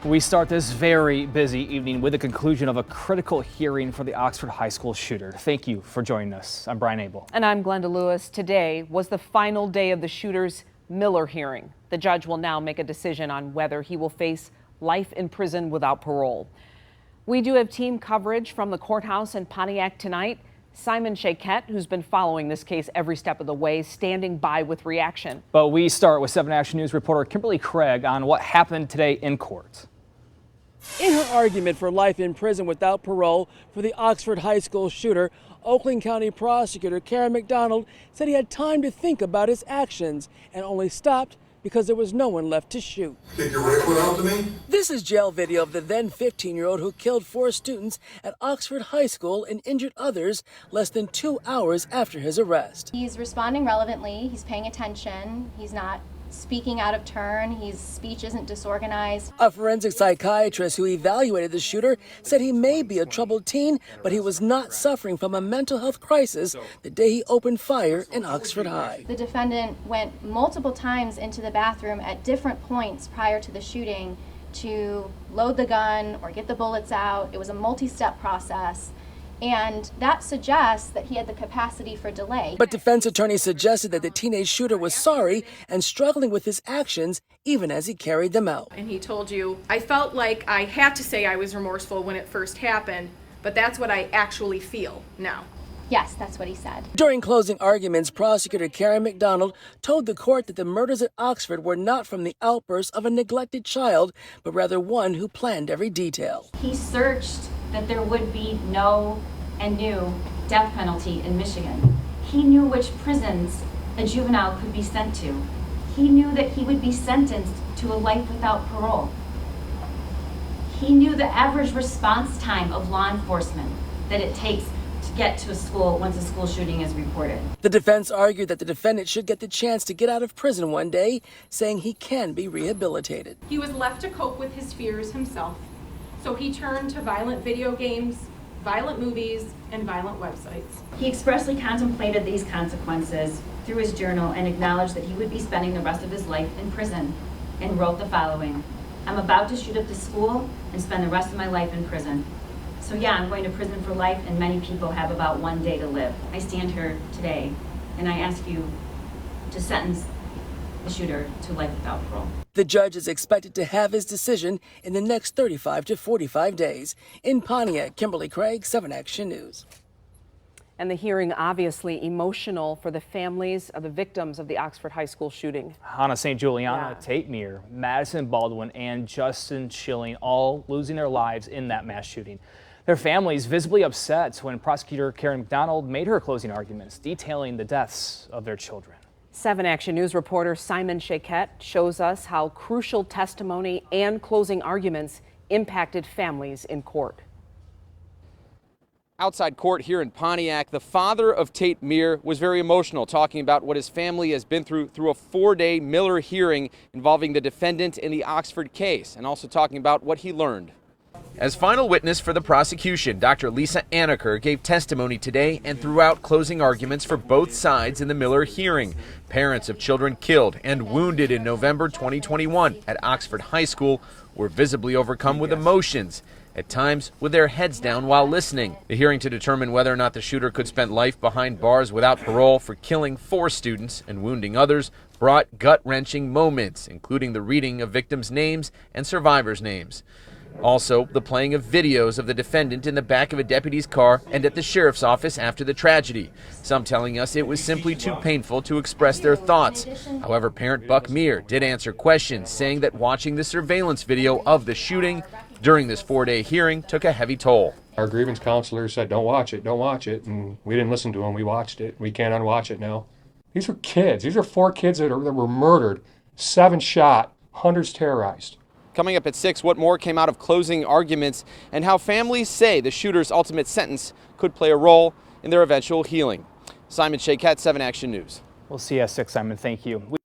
We start this very busy evening with the conclusion of a critical hearing for the Oxford High School shooter. Thank you for joining us. I'm Brian Abel. And I'm Glenda Lewis. Today was the final day of the shooter's Miller hearing. The judge will now make a decision on whether he will face life in prison without parole. We do have team coverage from the courthouse in Pontiac tonight. Simon Shaquette, who's been following this case every step of the way, standing by with reaction. But we start with 7 Action News reporter Kimberly Craig on what happened today in court. In her argument for life in prison without parole for the Oxford High School shooter, Oakland County prosecutor Karen McDonald said he had time to think about his actions and only stopped because there was no one left to shoot. Take your rifle out to me. This is jail video of the then 15-year-old who killed 4 students at Oxford High School and injured others less than 2 hours after his arrest. He's responding relevantly, he's paying attention, he's not speaking out of turn, his speech isn't disorganized. A forensic psychiatrist who evaluated the shooter said he may be a troubled teen, but he was not suffering from a mental health crisis the day he opened fire in Oxford High. The defendant went multiple times into the bathroom at different points prior to the shooting to load the gun or get the bullets out. It was a multi-step process. And that suggests that he had the capacity for delay. But defense attorneys suggested that the teenage shooter was sorry and struggling with his actions even as he carried them out. And he told you, I felt like I had to say I was remorseful when it first happened, but that's what I actually feel now. Yes, that's what he said. During closing arguments, prosecutor Karen McDonald told the court that the murders at Oxford were not from the outburst of a neglected child, but rather one who planned every detail. He searched that there would be no and new death penalty in Michigan. He knew which prisons a juvenile could be sent to. He knew that he would be sentenced to a life without parole. He knew the average response time of law enforcement that it takes to get to a school once a school shooting is reported. The defense argued that the defendant should get the chance to get out of prison one day, saying he can be rehabilitated. He was left to cope with his fears himself, so he turned to violent video games, violent movies, and violent websites. He expressly contemplated these consequences through his journal and acknowledged that he would be spending the rest of his life in prison, and wrote the following: I'm about to shoot up the school and spend the rest of my life in prison. So yeah, I'm going to prison for life, and many people have about 1 day to live. I stand here today and I ask you to sentence the shooter to life without parole. The judge is expected to have his decision in the next 35 to 45 days. In Pontiac, Kimberly Craig, 7 Action News. And the hearing obviously emotional for the families of the victims of the Oxford High School shooting. Hannah St. Juliana, Tate Meir, Madison Baldwin, and Justin Schilling all losing their lives in that mass shooting. Their families visibly upset when prosecutor Karen McDonald made her closing arguments detailing the deaths of their children. 7 Action News reporter Simon Shaquette shows us how crucial testimony and closing arguments impacted families in court. Outside court here in Pontiac, the father of Tate Meir was very emotional, talking about what his family has been through a 4-day Miller hearing involving the defendant in the Oxford case, and also talking about what he learned. As final witness for the prosecution, Dr. Lisa Anaker gave testimony today and throughout closing arguments for both sides in the Miller hearing. Parents of children killed and wounded in November 2021 at Oxford High School were visibly overcome with emotions, at times with their heads down while listening. The hearing to determine whether or not the shooter could spend life behind bars without parole for killing 4 students and wounding others brought gut-wrenching moments, including the reading of victims' names and survivors' names. Also, the playing of videos of the defendant in the back of a deputy's car and at the sheriff's office after the tragedy. Some telling us it was simply too painful to express their thoughts. However, parent Buck Meir did answer questions, saying that watching the surveillance video of the shooting during this 4-day hearing took a heavy toll. Our grievance counselor said, don't watch it, and we didn't listen to him. We watched it. We can't unwatch it now. These are kids. These are 4 kids that were murdered, 7 shot, hundreds terrorized. Coming up at 6, what more came out of closing arguments and how families say the shooter's ultimate sentence could play a role in their eventual healing. Simon Shaquette, 7 Action News. We'll see you at 6, Simon. Thank you.